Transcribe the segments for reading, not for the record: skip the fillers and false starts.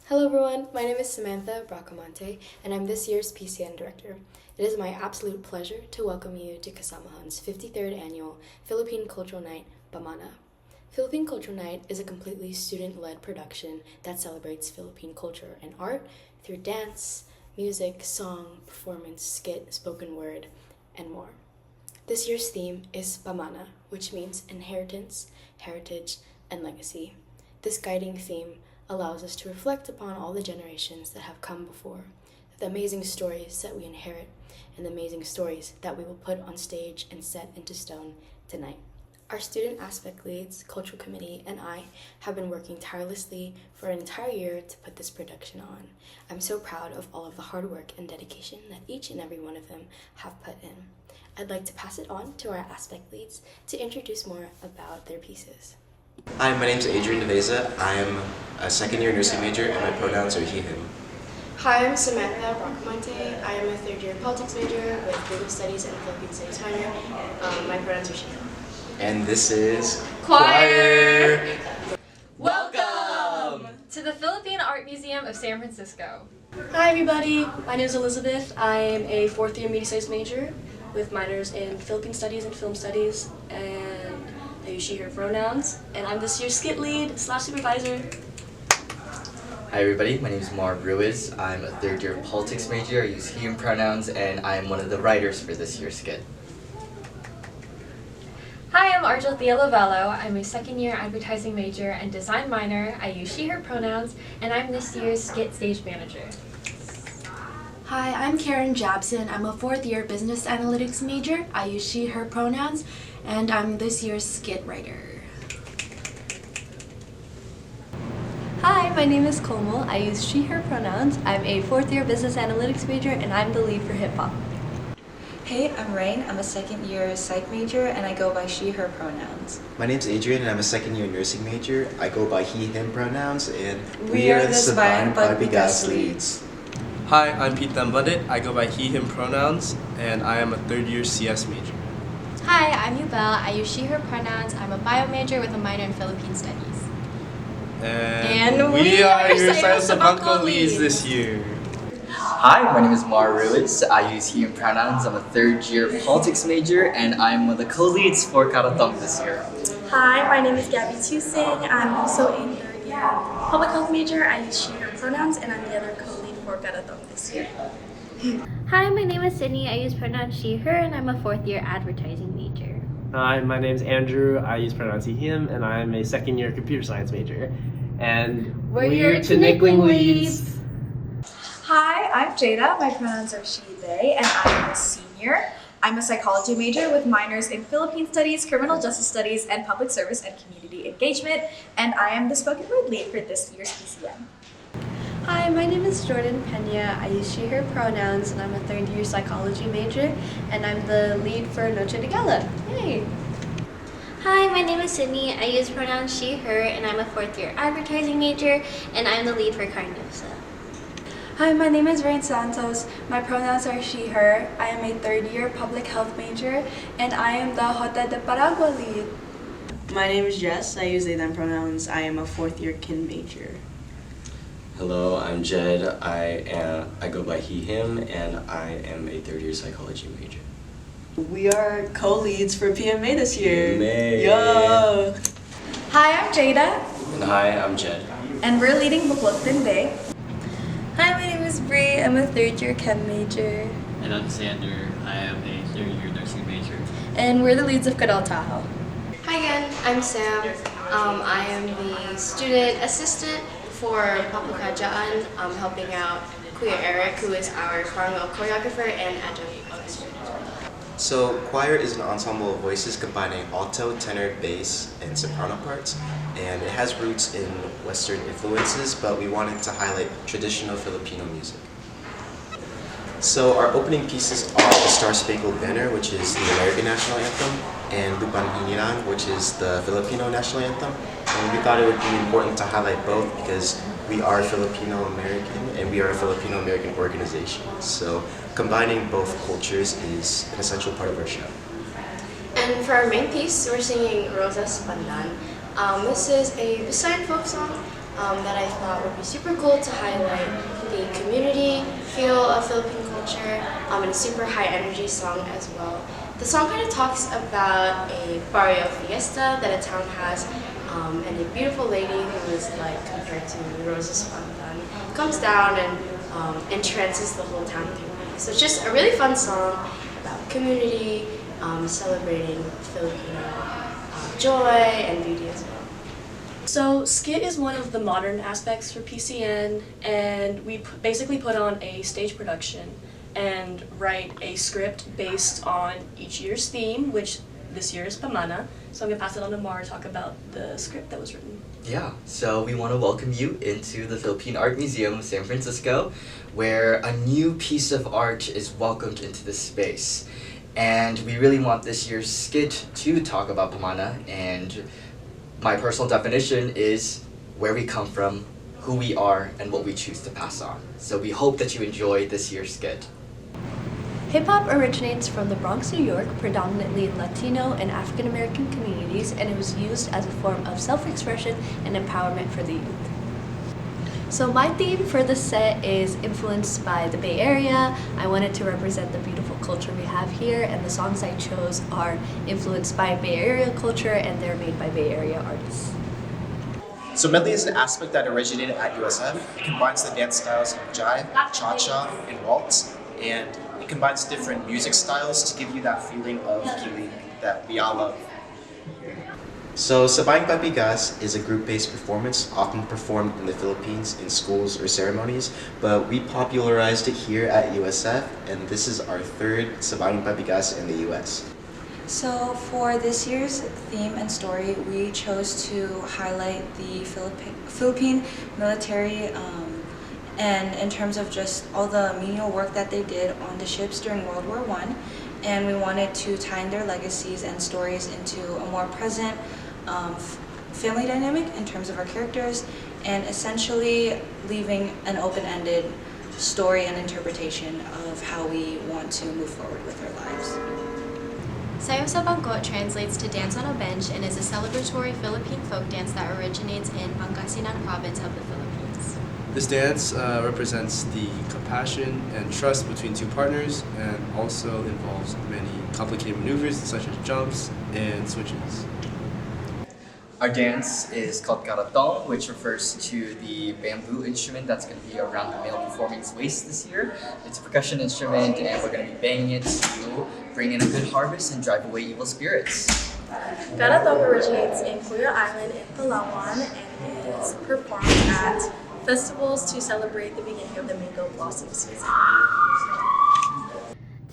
Hello everyone, my name is Samantha Bracamonte and I'm this year's PCN Director. It is my absolute pleasure to welcome you to Kasamahan's 53rd Annual Philippine Cultural Night, Pamana. Philippine Cultural Night is a completely student-led production that celebrates Philippine culture and art through dance, music, song, performance, skit, spoken word, and more. This year's theme is Pamana, which means inheritance, heritage, and legacy. This guiding theme allows us to reflect upon all the generations that have come before, the amazing stories that we inherit, and the amazing stories that we will put on stage and set into stone tonight. Our student aspect leads, cultural committee, and I have been working tirelessly for an entire year to put this production on. I'm so proud of all of the hard work and dedication that each and every one of them have put in. I'd like to pass it on to our aspect leads to introduce more about their pieces. Hi, my name is Adrian Deveza. I am a second-year nursing major and my pronouns are he, him. Hi, I'm Samantha Bracamonte. I am a third-year politics major with Global Studies and Philippine Studies minor. My pronouns are she, him. And this is Choir! Welcome to the Philippine Art Museum of San Francisco. Hi everybody, my name is Elizabeth. I am a fourth-year media studies major with minors in Philippine Studies and Film Studies, and I use she, her pronouns, and I'm this year's skit lead / supervisor. Hi everybody, my name is Mar Ruiz. I'm a third year politics major. I use he, him pronouns, and I am one of the writers for this year's skit. Hi, I'm Argel Thea Lovello. I'm a second year advertising major and design minor. I use she, her pronouns, and I'm this year's skit stage manager. Hi, I'm Karen Jabson. I'm a fourth-year business analytics major. I use she, her pronouns, and I'm this year's skit writer. Hi, my name is Komal. I use she, her pronouns. I'm a fourth-year business analytics major, and I'm the lead for hip-hop. Hey, I'm Rain. I'm a second-year psych major, and I go by she, her pronouns. My name's Adrian and I'm a second-year nursing major. I go by he, him pronouns and We are the Sabayan Pagbigas leads. Hi, I'm Pete Tambundit. I go by he, him pronouns, and I am a third-year CS major. Hi, I'm Yubel. I use she, her pronouns. I'm a bio major with a minor in Philippine Studies. And we are your Science Sabangko leads this year. Hi, my name is Mar Ruiz. I use he, him pronouns. I'm a third year politics major, and I'm one of the co-leads for Karatong this year. Hi, my name is Gabby Tusing. I'm also a third-year public health major. I use she, her pronouns, and I'm the other co-lead for Karatong this year. Hi, my name is Sydney. I use pronouns she, her, and I'm a fourth-year advertising major. Hi, my name is Andrew. I use pronouns he, him, and I'm a second-year computer science major. And we're your Tinikling leads. Hi, I'm Jada. My pronouns are she, they, and I'm a senior. I'm a psychology major with minors in Philippine Studies, Criminal Justice Studies, and Public Service and Community Engagement, and I am the spoken word lead for this year's PCN. Hi, my name is Jordan Pena. I use she, her pronouns, and I'm a third-year psychology major, and I'm the lead for Noche de Gala. Yay! Hi, my name is Sydney. I use pronouns she, her, and I'm a fourth-year advertising major, and I'm the lead for Carnosa. Hi, my name is Rain Santos. My pronouns are she, her. I am a third-year public health major, and I am the Jota de Paragua lead. My name is Jess. I use they, them pronouns. I am a fourth-year kin major. Hello, I'm Jed. I go by he, him, and I am a third-year psychology major. We are co-leads for PMA this year. PMA. Yo! Hi, I'm Jada. And hi, I'm Jed. And we're leading Bukloktin Day. Hi, my name is Bree. I'm a third-year chem major. And I'm Xander. I am a third-year nursing major. And we're the leads of Kadal Tahoe. Hi again, I'm Sam. I am the student assistant for Papukajaan, helping out Kuya Eric, who is our Parangal choreographer and adjunct voice. So choir is an ensemble of voices combining alto, tenor, bass, and soprano parts, and it has roots in Western influences, but we wanted to highlight traditional Filipino music. So our opening pieces are the Star Spangled Banner, which is the American national anthem, and Lupang Hinirang, which is the Filipino national anthem. And we thought it would be important to highlight both because we are Filipino American and we are a Filipino American organization. So combining both cultures is an essential part of our show. And for our main piece, we're singing Rosas Pandan. This is a Visayan folk song that I thought would be super cool to highlight the community feel of Philippine culture and a super high energy song as well. The song kind of talks about a barrio fiesta that a town has, and a beautiful lady who is like compared to Rosa's Fontan comes down and entrances the whole town with her beauty. So it's just a really fun song about community, celebrating Filipino joy and beauty as well. So skit is one of the modern aspects for PCN, and we basically put on a stage production and write a script based on each year's theme, which this year is Pamana. So I'm going to pass it on to Mara to talk about the script that was written. Yeah, so we want to welcome you into the Philippine Art Museum of San Francisco, where a new piece of art is welcomed into this space. And we really want this year's skit to talk about Pamana, and my personal definition is where we come from, who we are, and what we choose to pass on. So we hope that you enjoy this year's skit. Hip-hop originates from the Bronx, New York, predominantly in Latino and African American communities, and it was used as a form of self-expression and empowerment for the youth. So my theme for the set is influenced by the Bay Area. I wanted to represent the beautiful culture we have here, and the songs I chose are influenced by Bay Area culture, and they're made by Bay Area artists. So medley is an aspect that originated at USF. It combines the dance styles of jive, cha-cha, and waltz, and it combines different music styles to give you that feeling of healing that we all love. So Sabayang Papigas is a group-based performance often performed in the Philippines in schools or ceremonies, but we popularized it here at USF, and this is our third Sabayang Papigas in the US. So for this year's theme and story, we chose to highlight the Philippine military and in terms of just all the menial work that they did on the ships during World War I. And we wanted to tie in their legacies and stories into a more present family dynamic in terms of our characters, and essentially leaving an open-ended story and interpretation of how we want to move forward with our lives. Sayaw sa Bangko translates to dance on a bench and is a celebratory Philippine folk dance that originates in Pangasinan province of the Philippines. This dance represents the compassion and trust between two partners, and also involves many complicated maneuvers such as jumps and switches. Our dance is called karatong, which refers to the bamboo instrument that's going to be around the male performing's waist this year. It's a percussion instrument, and we're going to be banging it to bring in a good harvest and drive away evil spirits. Karatong originates in Puyo Island in Palawan and is performed at festivals to celebrate the beginning of the mango blossom season.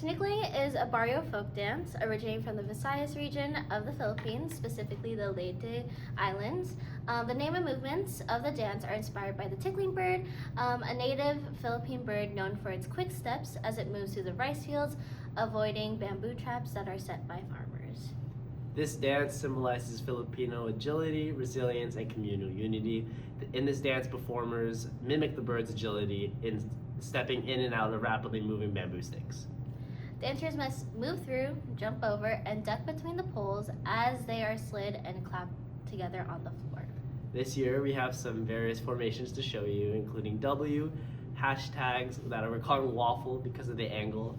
Tinikling is a barrio folk dance originating from the Visayas region of the Philippines, specifically the Leyte Islands. The name and movements of the dance are inspired by the tickling bird, a native Philippine bird known for its quick steps as it moves through the rice fields, avoiding bamboo traps that are set by farmers. This dance symbolizes Filipino agility, resilience, and communal unity. In this dance, performers mimic the bird's agility in stepping in and out of rapidly moving bamboo sticks. Dancers must move through, jump over, and duck between the poles as they are slid and clapped together on the floor. This year, we have some various formations to show you, including W, hashtags that we're calling waffle because of the angle,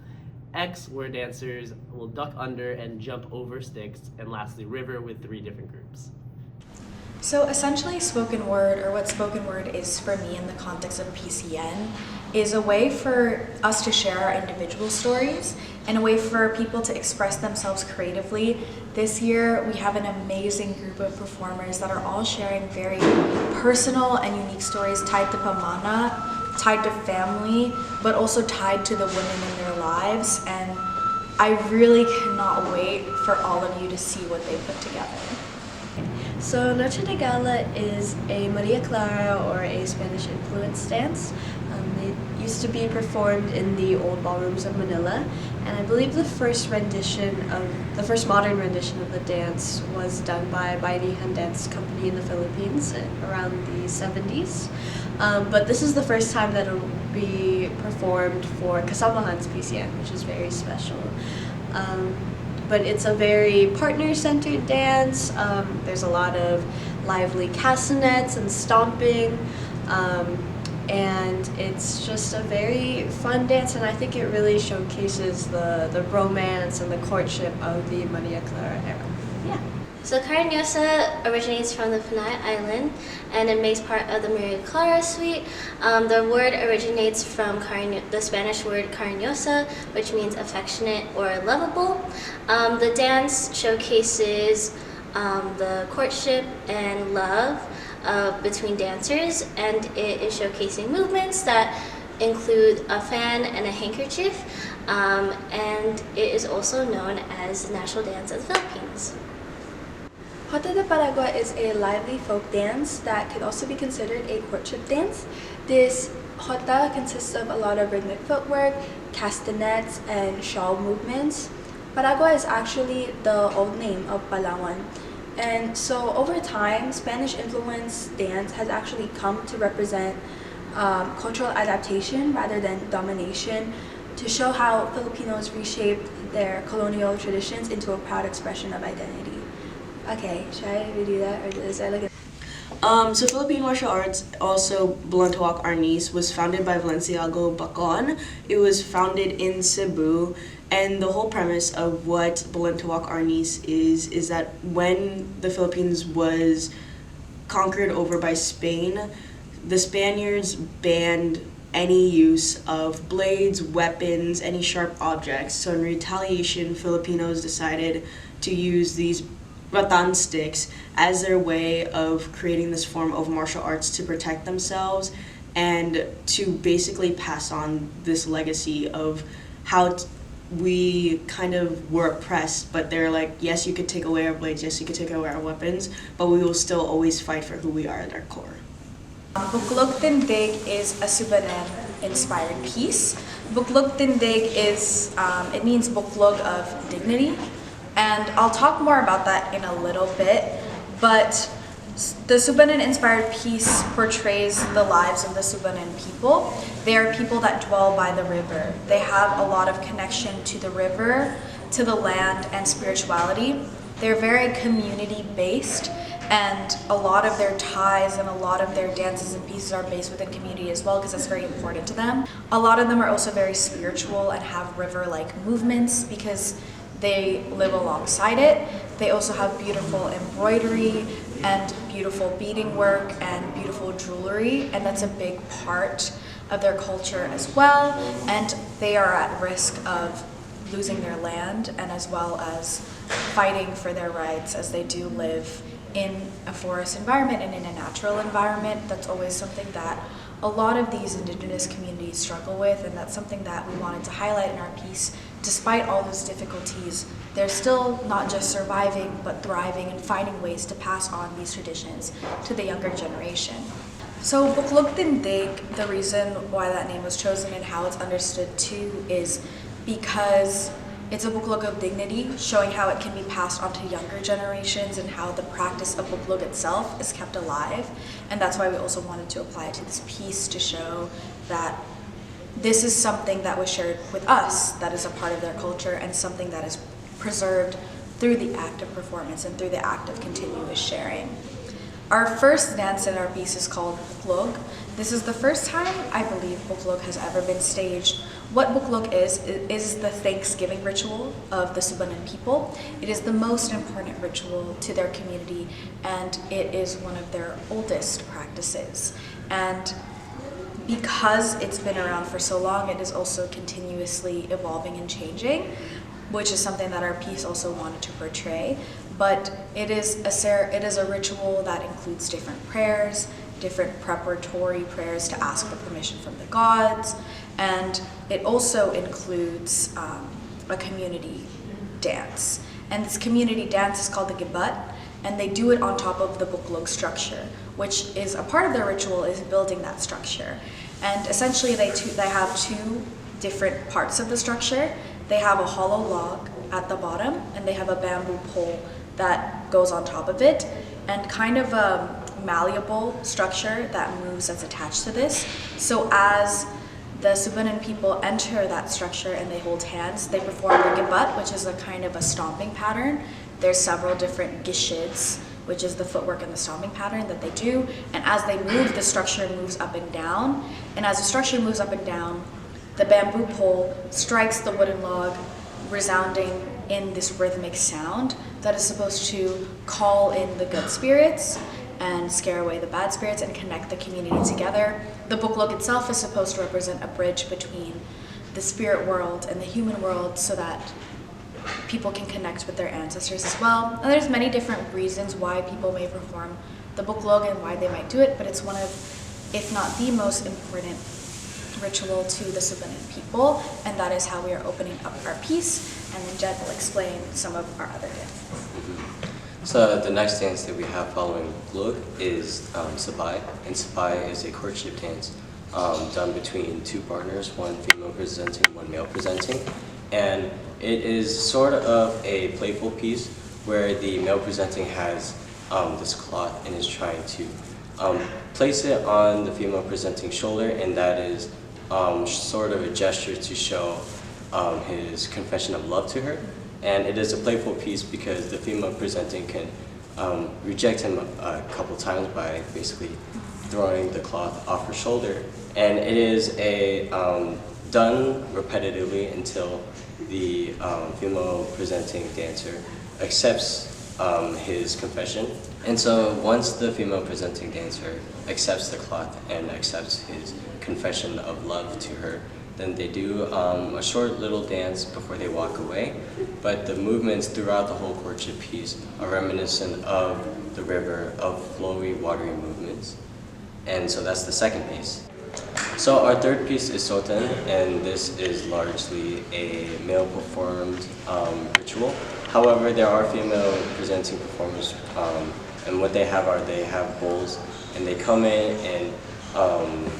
X, where dancers will duck under and jump over sticks, and lastly, river with 3 different groups. So essentially, spoken word, or what spoken word is for me in the context of PCN, is a way for us to share our individual stories and a way for people to express themselves creatively. This year, we have an amazing group of performers that are all sharing very personal and unique stories tied to Pamana, tied to family, but also tied to the women in their lives. And I really cannot wait for all of you to see what they put together. So Noche de Gala is a Maria Clara or a Spanish influenced dance. It used to be performed in the old ballrooms of Manila, and I believe the first modern rendition of the dance was done by Bayanihan Dance Company in the Philippines around the 70s. But this is the first time that it will be performed for Kasamahan's PCN, which is very special. But it's a very partner-centered dance. There's a lot of lively castanets and stomping. And it's just a very fun dance, and I think it really showcases the romance and the courtship of the Maria Clara era. Yeah. So Cariñosa originates from the Panay Island, and it makes part of the Maria Clara suite. The word originates from the Spanish word cariñosa, which means affectionate or lovable. The dance showcases the courtship and love between dancers, and it is showcasing movements that include a fan and a handkerchief, and it is also known as the national dance of the Philippines. Jota de Paragua is a lively folk dance that could also be considered a courtship dance. This jota consists of a lot of rhythmic footwork, castanets, and shawl movements. Paragua is actually the old name of Palawan. And so over time, Spanish-influenced dance has actually come to represent cultural adaptation rather than domination, to show how Filipinos reshaped their colonial traditions into a proud expression of identity. Okay, should I redo that, or is that like a... So Philippine martial arts, also Balontoak Arnis, was founded by Valenciago Bacon. It was founded in Cebu, and the whole premise of what Balontoak Arnis is that when the Philippines was conquered over by Spain, the Spaniards banned any use of blades, weapons, any sharp objects. So in retaliation, Filipinos decided to use these rattan sticks as their way of creating this form of martial arts to protect themselves and to basically pass on this legacy of how we kind of were oppressed, but they're like, yes, you could take away our blades, yes, you could take away our weapons, but we will still always fight for who we are at our core. Buklog Tindig is a Subanen-inspired piece. Buklog Tindig is, it means buklog of dignity, and I'll talk more about that in a little bit, but the Subanen-inspired piece portrays the lives of the Subanen people. They are people that dwell by the river. They have a lot of connection to the river, to the land, and spirituality. They're very community-based, and a lot of their ties and a lot of their dances and pieces are based within community as well, because that's very important to them. A lot of them are also very spiritual and have river-like movements because they live alongside it. They also have beautiful embroidery and beautiful beading work and beautiful jewelry, and that's a big part of their culture as well. And they are at risk of losing their land and as well as fighting for their rights, as they do live in a forest environment and in a natural environment. That's always something that a lot of these indigenous communities struggle with, and that's something that we wanted to highlight in our piece. Despite all those difficulties, they're still not just surviving, but thriving and finding ways to pass on these traditions to the younger generation. So Buklog Tindig, the reason why that name was chosen and how it's understood too is because it's a buklog of dignity, showing how it can be passed on to younger generations and how the practice of buklog itself is kept alive. And that's why we also wanted to apply it to this piece, to show that this is something that was shared with us, that is a part of their culture, and something that is preserved through the act of performance and through the act of continuous sharing. Our first dance in our piece is called Buklog. This is the first time, I believe, Buklog has ever been staged. What Buklog is the Thanksgiving ritual of the Subanen people. It is the most important ritual to their community, and it is one of their oldest practices. And because it's been around for so long, it is also continuously evolving and changing, which is something that our piece also wanted to portray. But it is a ritual that includes different prayers, different preparatory prayers to ask for permission from the gods, and it also includes a community dance. And this community dance is called the Gibat, and they do it on top of the Buklog structure, which is a part of their ritual, is building that structure. And essentially they have two different parts of the structure. They have a hollow log at the bottom, and they have a bamboo pole that goes on top of it, and kind of a malleable structure that moves that's attached to this. So as the Subanen people enter that structure and they hold hands, they perform the gibat, which is a kind of a stomping pattern. There's several different gishids which is the footwork and the stomping pattern that they do. And as they move, the structure moves up and down. And as the structure moves up and down, the bamboo pole strikes the wooden log, resounding in this rhythmic sound that is supposed to call in the good spirits and scare away the bad spirits and connect the community together. The booklog itself is supposed to represent a bridge between the spirit world and the human world so that people can connect with their ancestors as well. And there's many different reasons why people may perform the booklog and why they might do it, but it's one of, if not the most important ritual to the Cebuanan people, and that is how we are opening up our piece, and then Jed will explain some of our other dances. So the next dance that we have following Glug is Sabay, and Sabay is a courtship dance done between two partners, one female presenting, one male presenting, and it is sort of a playful piece where the male presenting has this cloth and is trying to place it on the female presenting shoulder, and that is sort of a gesture to show his confession of love to her. And it is a playful piece because the female presenting can reject him a couple times by basically throwing the cloth off her shoulder. And it is done repetitively until the female presenting dancer accepts his confession. And so once the female presenting dancer accepts the cloth and accepts his confession of love to her, then they do a short little dance before they walk away. But the movements throughout the whole courtship piece are reminiscent of the river, of flowy, watery movements. And so that's the second piece. So our third piece is Soten, and this is largely a male performed ritual. However, there are female presenting performers, and what they have bowls, and they come in and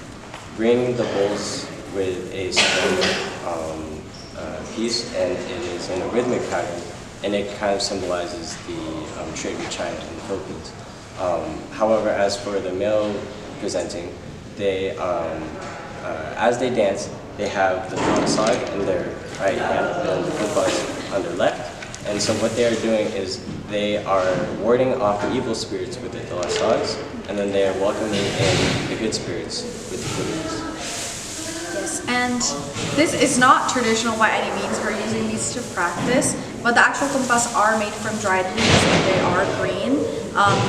bring the bowls with a string piece, and it is in a rhythmic pattern, and it kind of symbolizes the trade with China and the Philippines. However, as for the male presenting, they, as they dance, they have the talasag in their right hand and the kumpas on their left. And so what they are doing is they are warding off the evil spirits with the talasags, and then they are welcoming in the good spirits with the kumpas. Yes, and this is not traditional by any means. We're using these to practice, but the actual kumpas are made from dried leaves and they are green.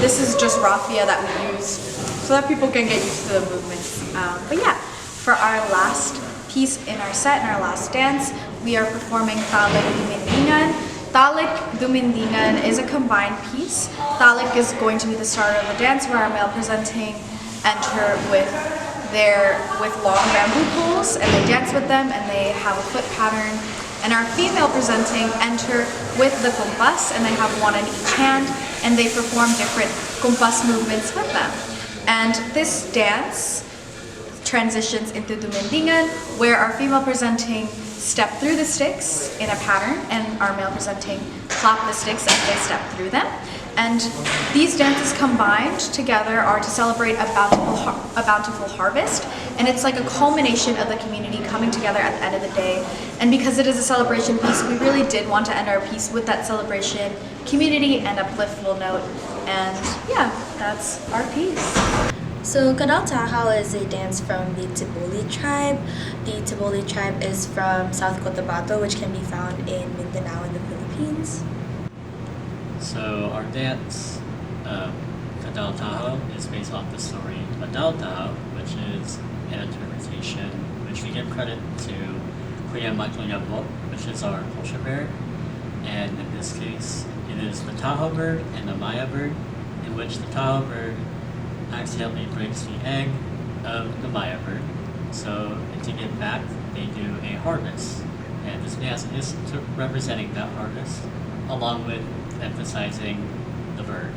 This is just raffia that we use so that people can get used to the movements. But yeah, for our last piece in our set, in our last dance, we are performing Talik Dumindingan. Talik Dumindingan is a combined piece. Talik is going to be the start of the dance where our male presenting enter with long bamboo poles, and they dance with them and they have a foot pattern. And our female presenting enter with the kumpas, and they have one in each hand, and they perform different kumpas movements with them. And this dance transitions into Dumindingan, where our female presenting step through the sticks in a pattern, and our male presenting clap the sticks as they step through them. And these dances combined together are to celebrate a bountiful harvest, and it's like a culmination of the community coming together at the end of the day. And because it is a celebration piece, we really did want to end our piece with that celebration, community, and upliftful note. And yeah, that's our piece. So Kadal Tahal is a dance from the Tiboli tribe. The Tiboli tribe is from South Cotabato, which can be found in Mindanao in the Philippines. So our dance, Kadal Tahal, is based off the story Kadal Tahal, which is an interpretation which we give credit to Kuya Magluyabo, which is our culture bearer. And in this case, it is the Tahoe bird and the Maya bird, in which the Tahoe bird accidentally breaks the egg of the Maya bird. So to get back, they do a harvest. And this dance is representing that harvest, along with emphasizing the bird.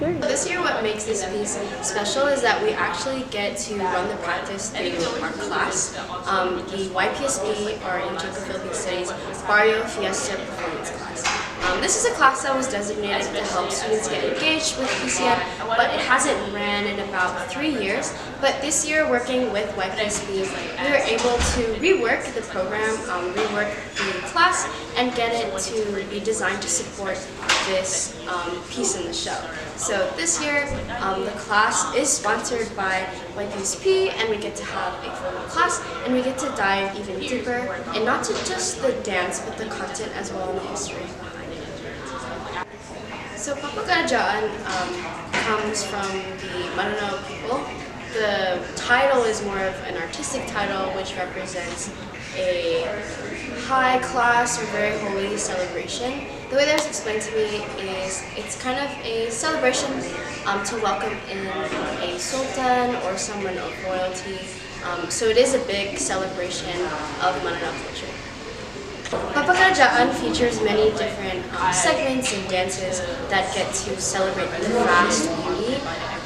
This year what makes this piece special is that we actually get to run the practice through our class, the YPSB, or Yucheka Philippine Studies Barrio Fiesta Performance class. This is a class that was designated to help students get engaged with PCN, but it hasn't ran in about 3 years. But this year, working with YPSB, we were able to rework the program, rework the class, and get it to be designed to support this piece in the show. So this year, the class is sponsored by YPSP, and we get to have a formal class, and we get to dive even deeper, and not to just the dance, but the content as well and the history behind it. So Papakarajaan comes from the Maranao people. The title is more of an artistic title, which represents a high class or very holy celebration. The way that was explained to me is it's kind of a celebration to welcome in a sultan or someone of royalty. So it is a big celebration of Maranao culture. Papakarajaan features many different segments and dances that get to celebrate the vast beauty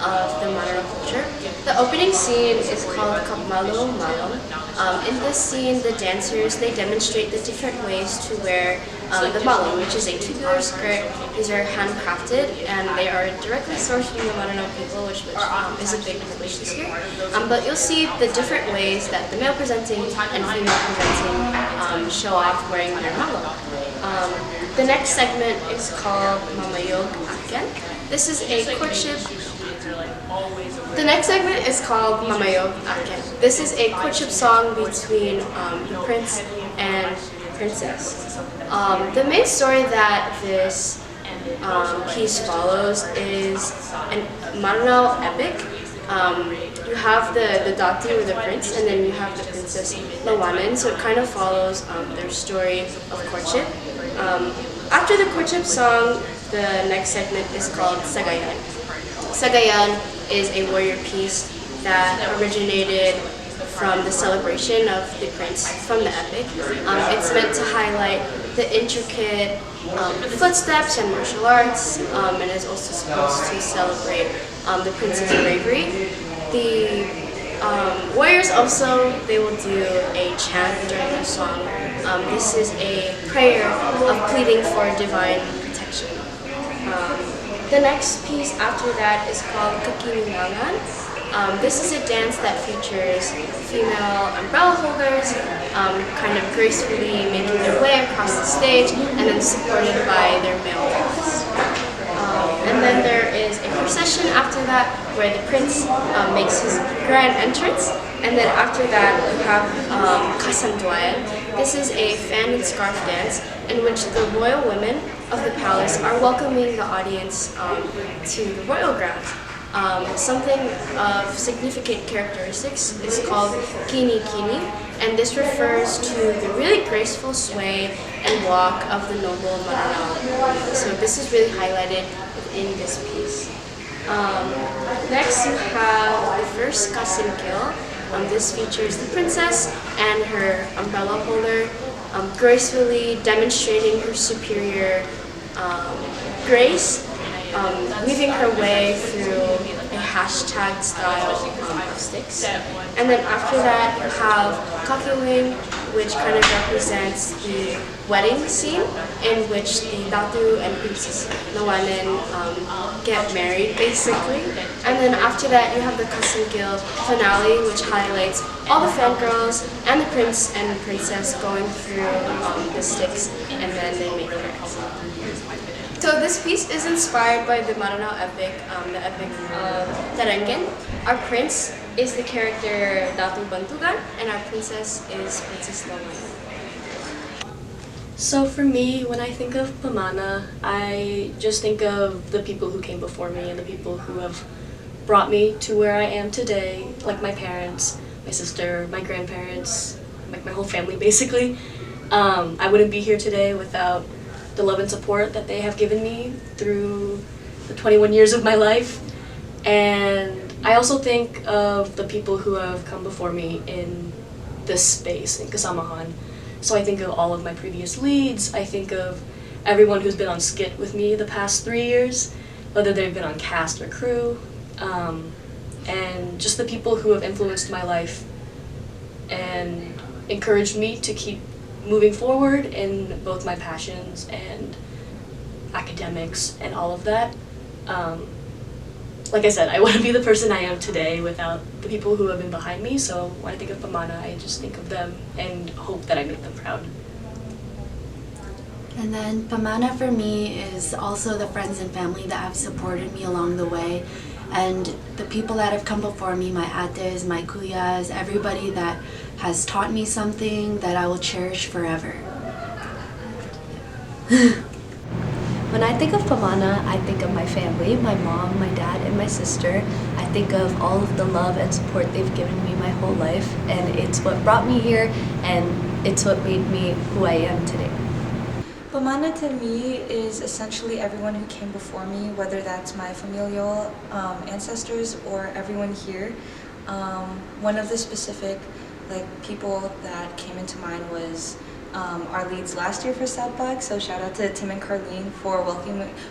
of the Maranao culture. The opening scene is called Kapmalu Malong. In this scene, the dancers, they demonstrate the different ways to wear the malong, which is a tubular skirt. These are handcrafted, and they are directly sourced from the Maranao people, which is a big privilege this year. But you'll see the different ways that the male presenting and female presenting show off wearing their malong. The next segment is called Mamayog Aken. This is a courtship. The next segment is called Mamayog Aken. This is a courtship song between the prince and princess. The main story that this piece follows is a Maranao epic. You have the datu or the prince, and then you have the princess Lawanan. So it kind of follows their story of courtship. After the courtship song, the next segment is called Sagayan. Sagayan is a warrior piece that originated from the celebration of the prince from the epic. It's meant to highlight the intricate footsteps and martial arts, and is also supposed to celebrate the prince's bravery. The warriors also, they will do a chant during the song. This is a prayer of pleading for divine protection. The next piece after that is called Kakininangan. This is a dance that features female umbrella holders kind of gracefully making their way across the stage and then supported by their male allies. And then there is a procession after that where the prince makes his grand entrance, and then after that you have Kasanduayan. This is a fan and scarf dance in which the royal women of the palace are welcoming the audience to the royal grounds. Something of significant characteristics is called kini kini, and this refers to the really graceful sway and walk of the noble Maranao. So this is really highlighted in this piece. Next you have the first Kasingkil. This features the princess and her umbrella holder gracefully demonstrating her superior grace, weaving her way through a hashtag style of sticks. And then after that you have Kakiwing, which kind of represents the wedding scene in which the Datu and Princess Nawanan get married, basically. And then after that you have the Kasingkil finale, which highlights all the fangirls and the prince and princess going through the sticks, and then they make their exit. So this piece is inspired by the Maranao epic, the epic of Tarangen. Our prince is the character Datu Bantugan, and our princess is Princess Lawanan. So for me, when I think of Pamana, I just think of the people who came before me and the people who have brought me to where I am today, like my parents, my sister, my grandparents, like my whole family basically. I wouldn't be here today without the love and support that they have given me through the 21 years of my life. And I also think of the people who have come before me in this space, in Kasamahan. So I think of all of my previous leads, I think of everyone who's been on skit with me the past 3 years, whether they've been on cast or crew, and just the people who have influenced my life and encouraged me to keep moving forward in both my passions and academics and all of that. Like I said, I wouldn't be the person I am today without the people who have been behind me, so when I think of Pamana, I just think of them and hope that I make them proud. And then pamana for me is also the friends and family that have supported me along the way, and the people that have come before me, my ates, my kuyas, everybody that has taught me something that I will cherish forever. When I think of pamana, I think of my family, my mom, my dad, and my sister. I think of all of the love and support they've given me my whole life, and it's what brought me here, and it's what made me who I am today. Pamana to me is essentially everyone who came before me, whether that's my familial ancestors or everyone here. One of the specific people that came into mind was our leads last year for Southpack, so shout out to Tim and Carlene for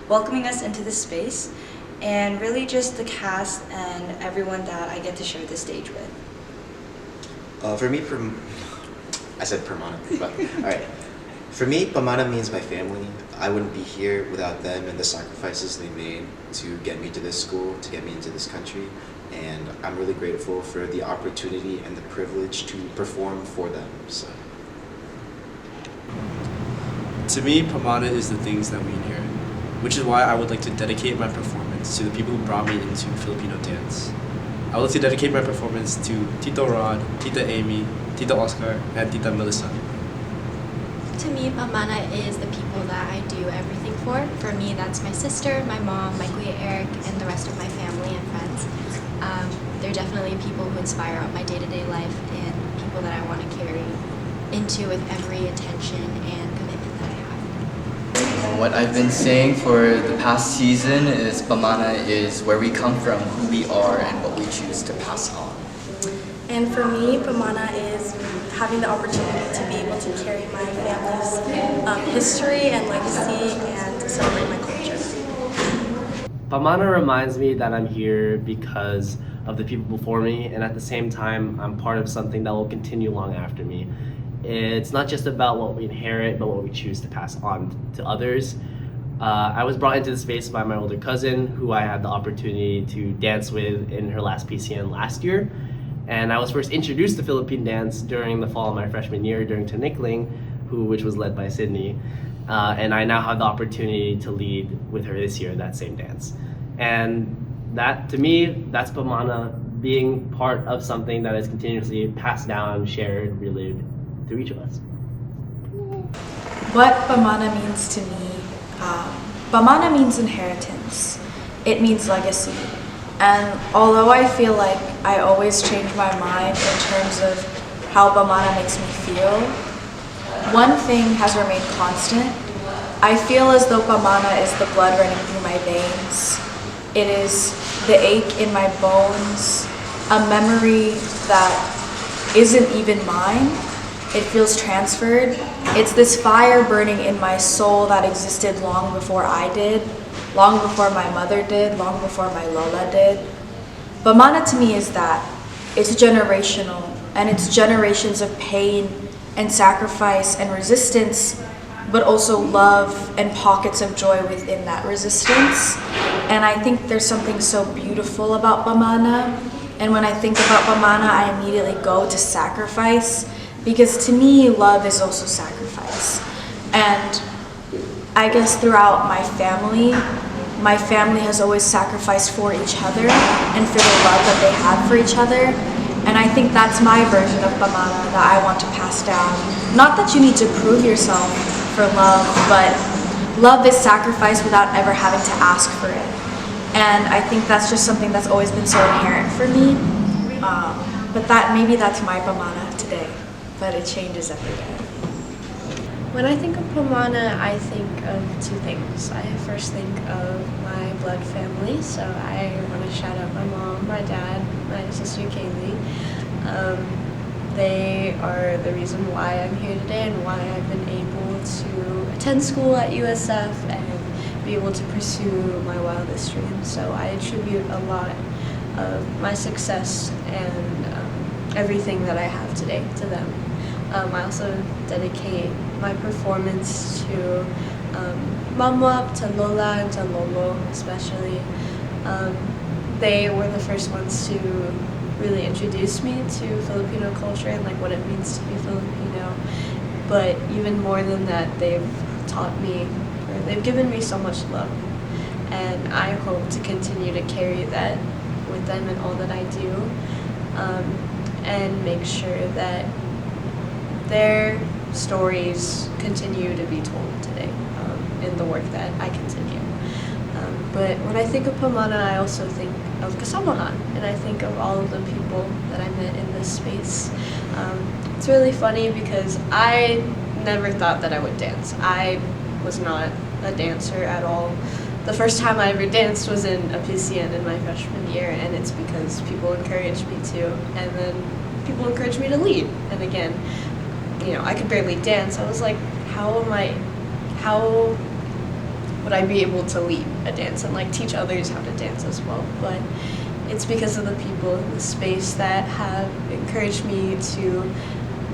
welcoming us into this space, and really just the cast and everyone that I get to share the stage with. For me, I said Pamana, but all right. For me, pamana means my family. I wouldn't be here without them and the sacrifices they made to get me to this school, to get me into this country, and I'm really grateful for the opportunity and the privilege to perform for them. So. To me, pamana is the things that we inherit, which is why I would like to dedicate my performance to the people who brought me into Filipino dance. I would like to dedicate my performance to Tito Rod, Tita Amy, Tita Oscar, and Tita Melissa. To me, pamana is the people that I do everything for. For me, that's my sister, my mom, my kuya Eric, and the rest of my family and friends. They're definitely people who inspire my day-to-day life and people that I want to carry into with every attention and commitment that I have. What I've been saying for the past season is pamana is where we come from, who we are, and what we choose to pass on. And for me, pamana is having the opportunity to be able to carry my family's history and legacy and celebrate my culture. Pamana reminds me that I'm here because of the people before me, and at the same time, I'm part of something that will continue long after me. It's not just about what we inherit, but what we choose to pass on to others. I was brought into the space by my older cousin, who I had the opportunity to dance with in her last PCN last year. And I was first introduced to Philippine dance during the fall of my freshman year during Tanikling, which was led by Sydney. And I now have the opportunity to lead with her this year that same dance. And that, to me, that's pamana, being part of something that is continuously passed down, shared, relived through each of us. What pamana means to me, pamana means inheritance. It means legacy. And although I feel like I always change my mind in terms of how pamana makes me feel, one thing has remained constant. I feel as though pamana is the blood running through my veins. It is the ache in my bones, a memory that isn't even mine. It feels transferred. It's this fire burning in my soul that existed long before I did, long before my mother did, long before my Lola did. Pamana to me is that. It's generational, and it's generations of pain and sacrifice and resistance, but also love and pockets of joy within that resistance. And I think there's something so beautiful about pamana. And when I think about pamana, I immediately go to sacrifice, because to me, love is also sacrifice. And I guess throughout my family has always sacrificed for each other and for the love that they have for each other. And I think that's my version of pamana that I want to pass down. Not that you need to prove yourself for love, but love is sacrifice without ever having to ask for it. And I think that's just something that's always been so inherent for me. But maybe that's my pamana today, but it changes every day. When I think of pamana, I think of two things. I first think of my blood family, so I want to shout out my mom, my dad, my sister Kaylee. They are the reason why I'm here today and why I've been able to attend school at USF and be able to pursue my wildest dreams. So I attribute a lot of my success and everything that I have today to them. I also dedicate my performance to Mama, to Lola, and to Lolo especially. They were the first ones to really introduce me to Filipino culture and what it means to be Filipino. But even more than that, they've taught me, or they've given me so much love. And I hope to continue to carry that with them in all that I do, and make sure that their stories continue to be told today in the work that I continue. But when I think of Pamana, I also think of Kasamahan, and I think of all of the people that I met in this space. It's really funny because I never thought that I would dance. I was not a dancer at all. The first time I ever danced was in a PCN in my freshman year, and it's because people encouraged me to, and then people encouraged me to lead. And again, I could barely dance. I was like, how would I be able to lead a dance and like teach others how to dance as well? But it's because of the people in the space that have encouraged me to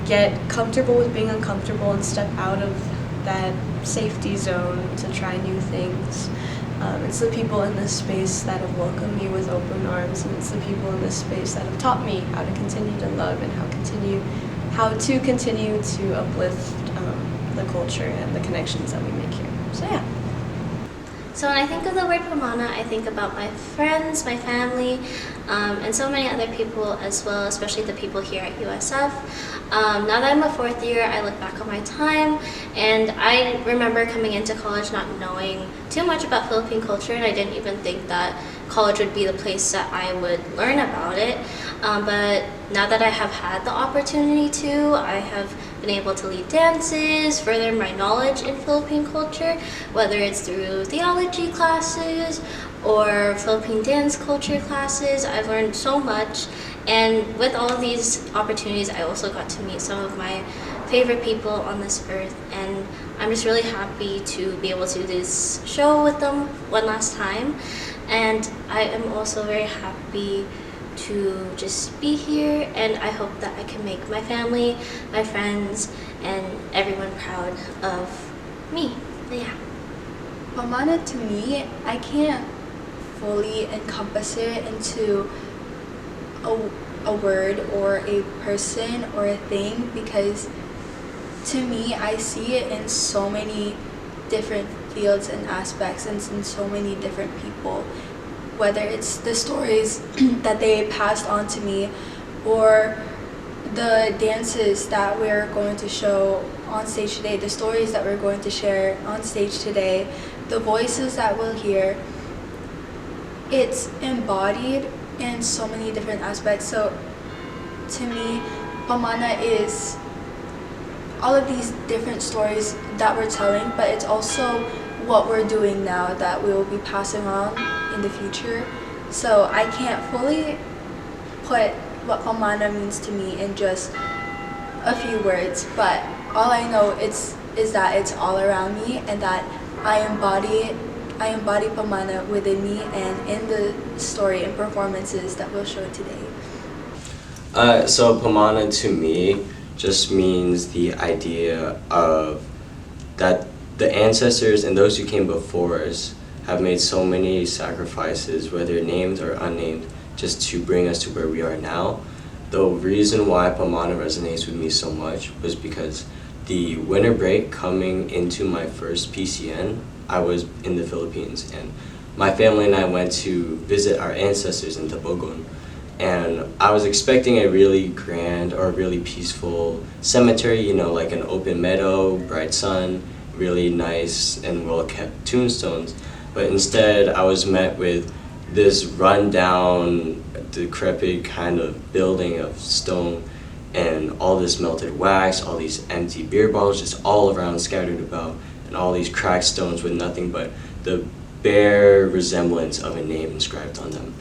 get comfortable with being uncomfortable and step out of that safety zone to try new things. It's the people in this space that have welcomed me with open arms, and it's the people in this space that have taught me how to continue to love and how to continue to uplift the culture and the connections that we make here. So yeah. So when I think of the word Pamana, I think about my friends, my family, and so many other people as well, especially the people here at USF. Now that I'm a fourth year, I look back on my time, and I remember coming into college not knowing too much about Philippine culture, and I didn't even think that college would be the place that I would learn about it. But now that I have had the opportunity to, I have been able to lead dances, further my knowledge in Philippine culture, whether it's through theology classes or Philippine dance culture classes. I've learned so much, and with all of these opportunities, I also got to meet some of my favorite people on this earth, and I'm just really happy to be able to do this show with them one last time. And I am also very happy to just be here, and I hope that I can make my family, my friends, and everyone proud of me. Yeah. Pamana, to me, I can't fully encompass it into a word or a person or a thing, because to me, I see it in so many different fields and aspects and in so many different people. Whether it's the stories that they passed on to me, or the dances that we're going to show on stage today, the stories that we're going to share on stage today, the voices that we'll hear, it's embodied in so many different aspects. So to me, Pamana is all of these different stories that we're telling, but it's also what we're doing now that we will be passing on in the future. So I can't fully put what Pamana means to me in just a few words, but all I know is that it's all around me, and that I embody Pamana within me and in the story and performances that we'll show today. So Pamana to me just means the idea of that the ancestors and those who came before us have made so many sacrifices, whether named or unnamed, just to bring us to where we are now. The reason why Pamana resonates with me so much was because the winter break coming into my first PCN, I was in the Philippines, and my family and I went to visit our ancestors in Tabogon. And I was expecting a really grand or really peaceful cemetery, like an open meadow, bright sun, really nice and well-kept tombstones. But instead, I was met with this rundown, decrepit kind of building of stone, and all this melted wax, all these empty beer bottles just all around scattered about, and all these cracked stones with nothing but the bare resemblance of a name inscribed on them.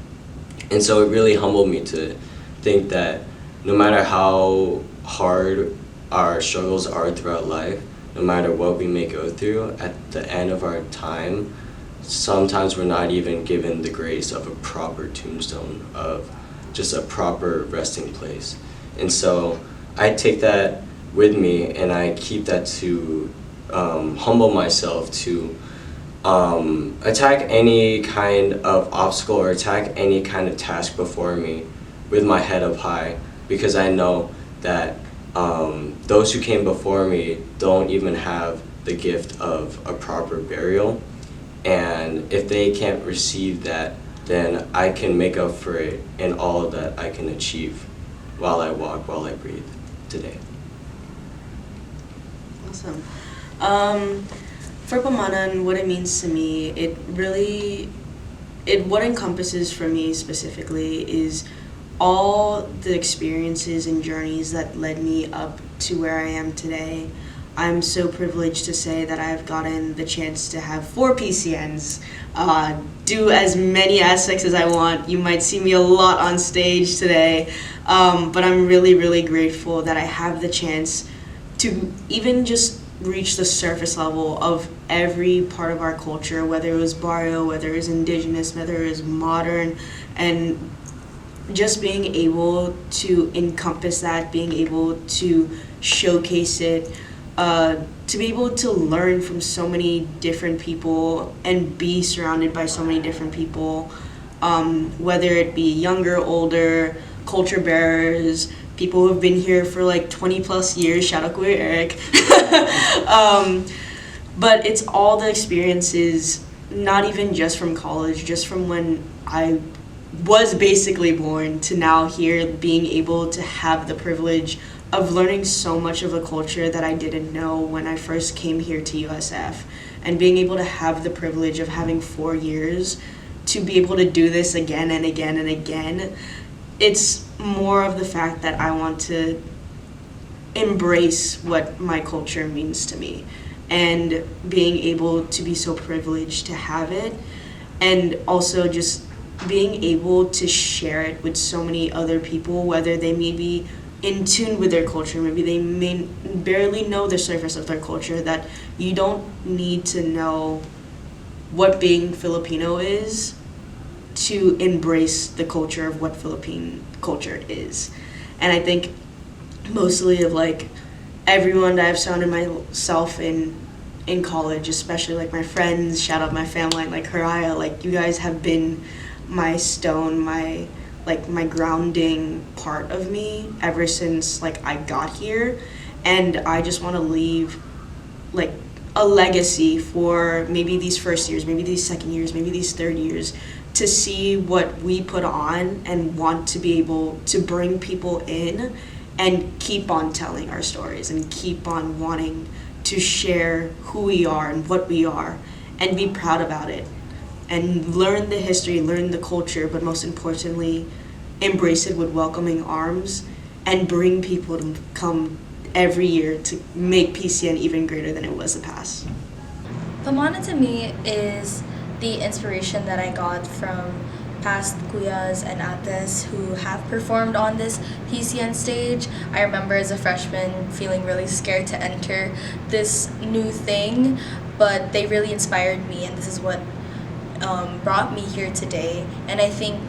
And so it really humbled me to think that no matter how hard our struggles are throughout life, no matter what we may go through, at the end of our time, sometimes we're not even given the grace of a proper tombstone, of just a proper resting place. And so I take that with me, and I keep that to humble myself to attack any kind of obstacle or attack any kind of task before me with my head up high, because I know that those who came before me don't even have the gift of a proper burial. And if they can't receive that, then I can make up for it in all that I can achieve while I walk, while I breathe today. Awesome. For Pamana and what it means to me, what encompasses for me specifically is all the experiences and journeys that led me up to where I am today. I'm so privileged to say that I've gotten the chance to have 4 PCNs, do as many aspects as I want. You might see me a lot on stage today, but I'm really, really grateful that I have the chance to even just reach the surface level of every part of our culture, whether it was barrio, whether it was indigenous, whether it was modern, and just being able to encompass that, being able to showcase it, to be able to learn from so many different people and be surrounded by so many different people, whether it be younger, older, culture bearers, people who have been here for like 20 plus years, shout out to Eric. But it's all the experiences, not even just from college, just from when I was basically born to now here, being able to have the privilege of learning so much of a culture that I didn't know when I first came here to USF, and being able to have the privilege of having 4 years to be able to do this again and again and again. It's more of the fact that I want to embrace what my culture means to me, and being able to be so privileged to have it, and also just being able to share it with so many other people, whether they may be in tune with their culture, maybe they may barely know the surface of their culture, that you don't need to know what being Filipino is to embrace the culture of what Philippine culture is. And I think mostly of like everyone that I've surrounded myself in college, especially like my friends, shout out my family, like Haraya, like you guys have been my stone, my grounding part of me ever since like I got here. And I just want to leave like a legacy for maybe these first years, maybe these second years, maybe these third years, to see what we put on and want to be able to bring people in and keep on telling our stories and keep on wanting to share who we are and what we are and be proud about it and learn the history, learn the culture, but most importantly, embrace it with welcoming arms and bring people to come every year to make PCN even greater than it was in the past. Pamana to me is the inspiration that I got from past kuyas and ates who have performed on this PCN stage. I remember as a freshman feeling really scared to enter this new thing, but they really inspired me, and this is what brought me here today. And I think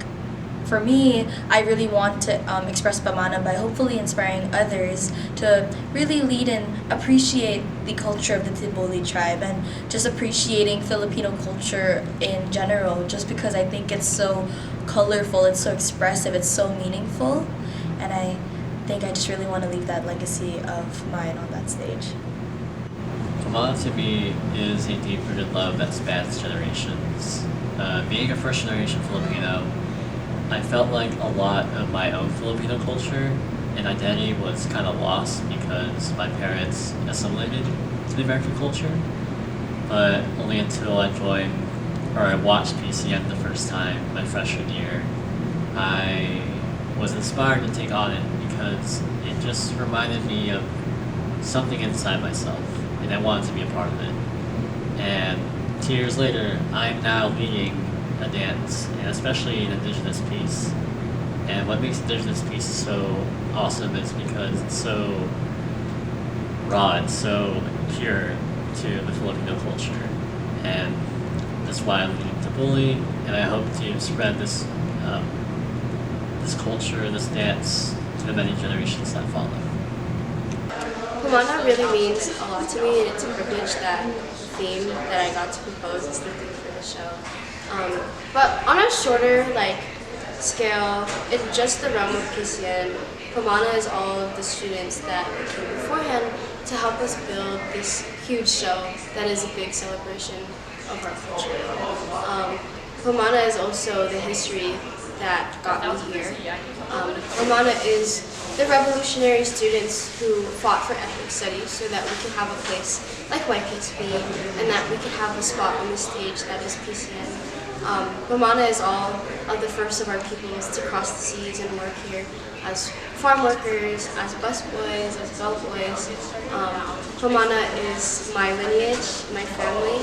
for me, I really want to express Pamana by hopefully inspiring others to really lead and appreciate the culture of the Tiboli tribe and just appreciating Filipino culture in general, just because I think it's so colorful, it's so expressive, it's so meaningful. And I think I just really want to leave that legacy of mine on that stage. Pamana to me is a deep-rooted love that spans generations. Being a first-generation Filipino, I felt like a lot of my own Filipino culture and identity was kind of lost because my parents assimilated to the American culture. But only until I watched PCN the first time my freshman year, I was inspired to take on it because it just reminded me of something inside myself, and I wanted to be a part of it. And 2 years later, I'm now leading a dance, and especially an indigenous piece. And what makes indigenous piece so awesome is because it's so raw and so pure to the Filipino culture. And that's why I'm leading Tiboli, and I hope to spread this culture, this dance, to the many generations that follow. Pamana really means a lot to me, and it's a privilege that the theme that I got to compose is the theme for the show. But on a shorter scale, in just the realm of PCN, Pamana is all of the students that came beforehand to help us build this huge show that is a big celebration of our culture. Pamana is also the history that got me here. Pamana is the revolutionary students who fought for ethnic studies so that we could have a place like White Kids Be and that we could have a spot on the stage that is PCN. Pamana is all of the first of our peoples to cross the seas and work here as farm workers, as busboys, as bellboys. Pamana is my lineage, my family.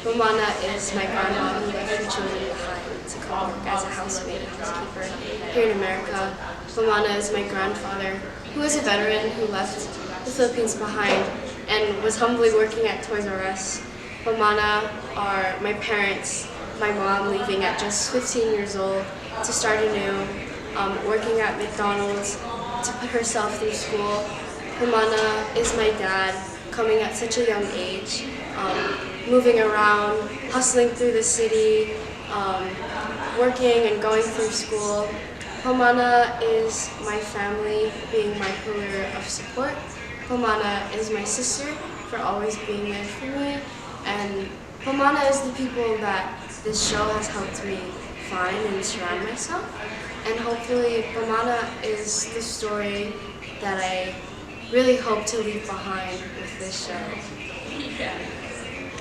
Pamana is my grandma who left her children behind to come work as a housemaid and housekeeper here in America. Pamana is my grandfather, who is a veteran who left the Philippines behind and was humbly working at Toys R Us. Pamana are my parents, my mom leaving at just 15 years old to start anew, working at McDonald's to put herself through school. Pamana is my dad, coming at such a young age, moving around, hustling through the city, working and going through school. Pamana is my family, being my pillar of support. Pamana is my sister, for always being there for me. And Pamana is the people that this show has helped me find and surround myself. And hopefully Pamana is the story that I really hope to leave behind with this show. Yeah.